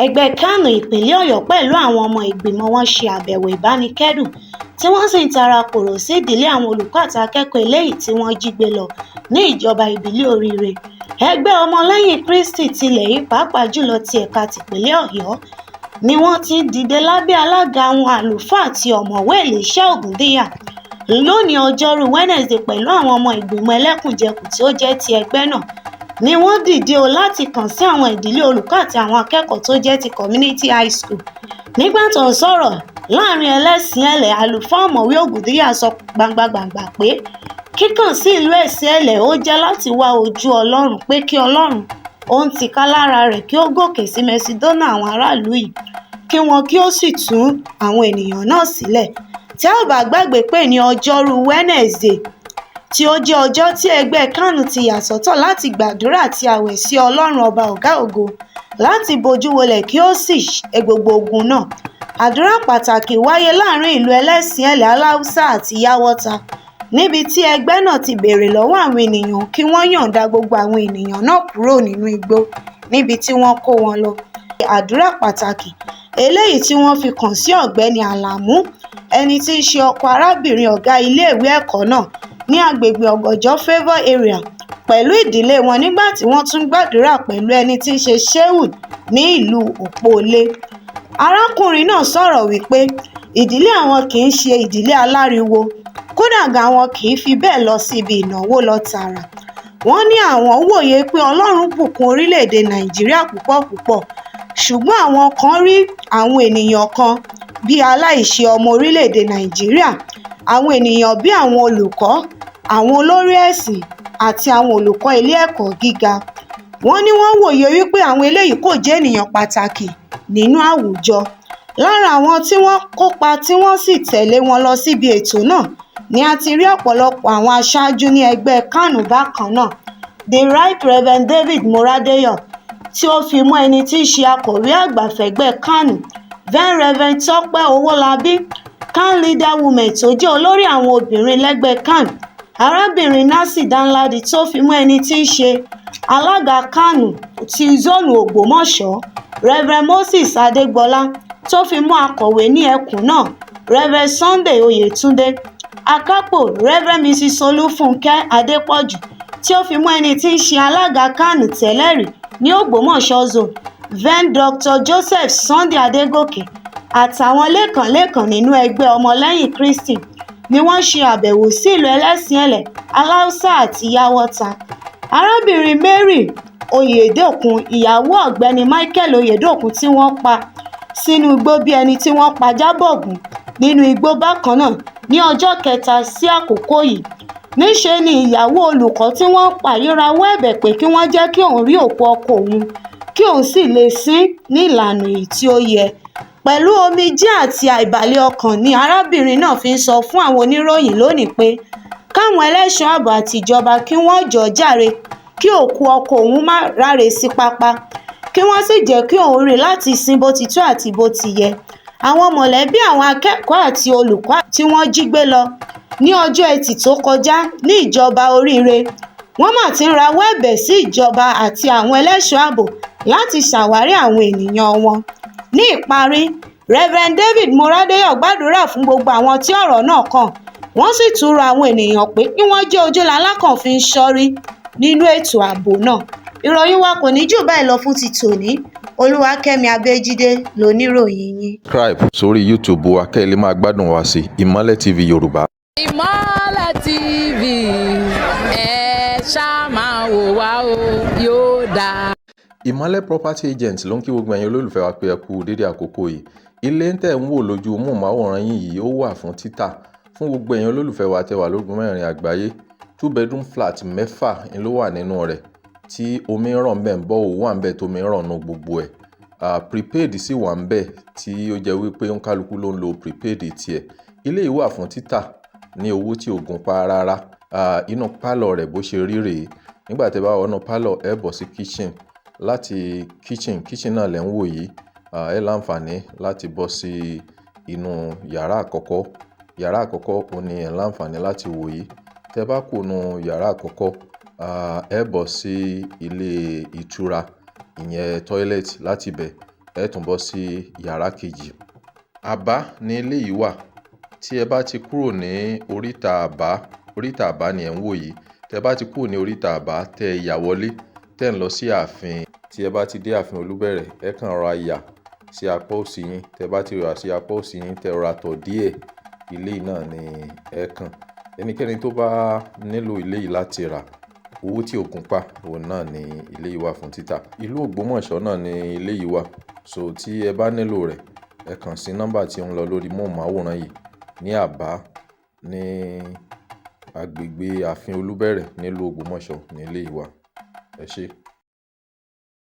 ẹgbẹ́ kánù ìpínlẹ̀ ọ̀yọ́ pẹ̀lú àwọn ọmọ ìgbìmọ̀ wọn ṣe àbẹ̀wò ìbánikẹ́dùn tí wọ́n sì ń tara kòrò sí ìdílé àwọn olùkọ́ àti akẹ́kọ̀ọ́ eléyìí tí wọ́n jí gbé lọ ní ìjọba ìbílẹ̀ oríire. ẹgbẹ́ ọmọlẹ́yìn kristi tilẹ̀ yìí pàápàá jùlọ ti ẹ̀ka tìpínlẹ̀ ọ̀yọ́ ni wọ́n ti dìde lábẹ́ alága àwọn àlùfáà àti ọ̀mọ̀wé elisha ògúndíyà lónìí ọjọ́rú wednesday pẹ̀lú àwọn ọmọ ìgbìmọ̀ ẹlẹ́kùnjẹkùn tí ó jẹ́ ti ẹgbẹ́ náà ni wọ́n dìde o láti kàn sí àwọn ìdílé olùkọ́ àti àwọn akẹ́kọ̀ọ́ tó jẹ́ ti community high school. nígbà tó ń sọ̀rọ̀ láàrin ẹlẹ́sìn ẹ̀lẹ̀ àlùfáà ọ̀mọ̀wé ògúndíyà sọ gbangbangba pé kíkàn sí ìlú ẹ̀sìn ẹ̀lẹ̀ ó jẹ́ láti wá ojú ọlọ́run pé kí ọlọ́run òun tìka lára rẹ̀ kí ó gòkè sí mẹsidónà àwọn aráàlú yìí kí wọn kí ó sì tú àwọn ènìyàn náà sílẹ̀. tí a ò bá gbàgbé pé ní ọjọ́rú wednesday tí ó jẹ́ ọjọ́ tí ẹgbẹ́ kánù ti yà sọ́tọ̀ láti gbàdúrà àti àwẹ̀ sí ọlọ́run ọba ọ̀gá ògo láti bojú wọlẹ̀ kí ó sì ṣe gbogbo ogun náà. àdúrà pàtàkì wáyé láàrin ìlú ẹlẹ́sìn ẹ̀lẹ̀ aláùsá àti yáwọ́ta níbi tí ẹgbẹ́ náà ti béèrè lọ́wọ́ àwọn ènìyàn kí wọ́n yọ̀ǹda gbogbo àwọn ènìyàn náà kúrò nínú igbó níbi tí wọ́n kó wọn lọ. àdúrà pàtàkì eléyìí tí wọ́n fi kàn sí ọ̀gbẹ́ni àlàmú ẹni tí í ṣe ọkọ arábìnrin ọ̀gá iléèwé ẹ̀kọ́ náà ní agbègbè ọ̀gọ̀jọ́ favour area pẹ̀lú ìdílé wọn nígbà tí wọ́n tún gbàdúrà pẹ̀lú ẹni tí í ṣe shehu ní ìlú òpóolé. arákùnrin náà sọ̀rọ̀ wípé ìdílé àwọn kì í ṣe ìdílé aláriwo kódà gan àwọn kì í fi bẹ́ẹ̀ lọ síbi ìnáwó lọ tààrà. wọ́n ní àwọn wòye pé ọlọ́run bùkún orílẹ̀-èdè nàìjíríà púpọ̀ ṣùgbọ́n àwọn kan rí àwọn ènìyàn kan bí aláìṣe ọmọ orílẹ̀-èdè nàìjíríà, àwọn ènìyàn bí àwọn olùkọ́, àwọn olórí ẹ̀sìn àti àwọn olùkọ́ ilé ẹ̀kọ́ gíga. wọ́n ní wọ́n wòye wípé àwọn eléyìí kò jẹ́ ènìyàn pàtàkì nínú àwùjọ. lára àwọn tí wọ́n kópa tí wọ́n sì tẹ̀lé wọn lọ síbi ètò náà ni a ti rí ọ̀pọ̀lọpọ̀ àwọn aṣáájú ní ẹgbẹ́ kánù bákan náà. the right reverend david moradeyo tí ó fi mọ́ ẹni tí í ṣe akọ̀wé àgbà fẹ́gbẹ́ kánù then reverend tọ́pẹ́ owólabí can leader women tó jẹ́ olórí àwọn obìnrin lẹ́gbẹ́ kan arábìnrin nancy danladi tó fi mọ́ ẹni tí í ṣe alága kánù ti zónù ògbómọ̀ṣọ́ reverend moses adégbọlá tó fi mọ́ akọ̀wé ní ẹkùn náà reverend sunday oyètúndé akápò reverend mrs olúfúnkẹ́ adépọ̀jù tí ó fi mọ́ ẹni tí í ṣe alága kánù tẹ́lẹ̀rí ní ògbómọ̀ṣọ́ zone then dr joseph sunday adégòkè àtàwọn lẹ́kànlẹ́kàn nínú ẹgbẹ́ ọmọlẹ́yìn kristi ni wọ́n ṣe àbẹ̀wò sí ìlú ẹlẹ́sìn ẹ̀lẹ̀ aláùsá àti yáwọ́ta. arábìnrin mary oyèdòkun ìyàwó ọ̀gbẹ́ni michael oyèdòkun tí wọ́n pa sínú igbó bí ẹni tí wọ́n pa jábọ̀gùn nínú igbó bákan náà ní ọjọ́ kẹta sí àkókò yìí. níṣe ni ìyàwó olùkọ́ tí wọ́n pa yìí rawọ́ ẹ̀bẹ̀ pé kí wọ́n jẹ́ kí òun rí òkú ọkọ òun kí òun sì lè sin ní ìlànà èyí tí ó yẹ. pẹ̀lú omijé àti àìbalẹ̀ ọkàn ni arábìnrin náà fi ń sọ fún àwọn oníròyìn lónìí pé káwọn ẹlẹ́ṣọ́ ààbò àti ìjọba kí wọ́n jọ̀ọ́ jàre kí òkú ọkọ òun má ráre sí pápá kí wọ́n sì jẹ́ kí òun rí láti sin bó ti tó àti bó ti yẹ. àwọn mọ̀lẹ́bí àwọn akẹ́kọ̀ọ́ àti olùkọ́ tí wọ́n jí gbé lọ ní ọjọ́ ẹtì tó kọjá ní ìjọba oríire wọ́n mà ti ń rawọ́ ẹ̀bẹ̀ sí ìjọba àti àwọn ẹlẹ́ṣọ́ ààbò láti ṣàwárí àwọn ènìyàn wọn. ní ìparí reverend david moradeyo gbàdúrà fún gbogbo àwọn tí ọ̀rọ̀ náà kàn wọ́n sì tún rọ àwọn ènìyàn pé kí wọ́n jẹ́ ojúlàlá kan fi ń ṣọ́rí nínú ètò ààbò náà. ìròyìn wa kò ní jù báyìí lọ fún ti tòní. olúwakẹ́mi abẹ́jídé lóníròyìn yín. subscribe sórí youtube wa kẹ́ ẹ lè máa gbádùn wa sí ìmọ́lẹ̀ tv yorùbá. ìmọ́lẹ̀ tv ẹ ṣáà máa wò wá o yóò dáa. ìmọ́lẹ̀ property agent ló ń kí gbogbo ẹ̀yin olólùfẹ́ wa pé ẹ kú dédé àkókò yìí. ilé ń tẹ̀ ń wò lójú móhùnmáwòrán yìí ó wà fún títà fún gbogbo ẹ̀yin olólùfẹ́ wa tẹ́ wà lógun mẹ́rin àgbáyé 2 bedroom flat 6 ló wà nínú rẹ̀ tí omi ń ràn bẹ́ẹ̀ ń bọ́ òwò wà ń bẹ́ẹ̀ tómi ń ràn nù gbogbo ẹ̀. prepaid sì wà ń bẹ́ẹ̀ tí ó jẹ́ wípé ń kálukú ló ń lo prepaid tiẹ̀. ilé yìí wà fún títà ní owó tí ò gún pa rárá. inú pálọ̀ rẹ̀ bó ṣe rí rèé nígbà tẹ́ bá wọnú pálọ̀ ẹ bọ̀ sí kitchen láti kitchen náà lẹ́ ń wò yìí ẹ láǹfààní láti bọ́ sí inú yàrá àkọ́kọ́ ó ní ẹ láǹfààní láti wò yìí. tẹ́ bá kù nù yàrá àkọ́kọ́ ẹ bọ̀ sí ilé ìtura ìyẹn toilet láti bẹ̀ ẹ tún bọ́ sí yàrá kejì. Àbá ni eléyìí wà. Tí ẹ bá ti kúrò ní oríta àbá ni ẹ̀ ń wò yìí. Tẹ́ bá ti kúrò ní oríta àbá tẹ́ ẹ yà wọlé tẹ́ ń lọ sí ààfin. Tí ẹ bá ti dé ààfin Olúbẹ̀rẹ̀ ẹ kàn rọra yà sí apá òsì yín. Tẹ́ bá ti rọra sí apá òsì yín tẹ́ rọra tọ̀ díẹ̀. Ilé yìí náà ni ẹ kàn. Ẹnikẹ́ni tó bá nílò ilé yìí láti rà, owó tí ò gúnpá òun náà ni ilé yìí wà fún títà. Ìlú Ògbómọ̀ṣọ́ náà ni ilé yìí wà. So tí ẹ bá nílò rẹ̀ ẹ kàn sí nọ́mbà tí ó ń lọ lórí móhùnmáwòrán yìí ní Àbá ní agbègbè ààfin Olúbẹ̀rẹ̀ nílùú Ògbómọ̀ṣọ́ ní ilé yìí wà. Ẹ ṣé.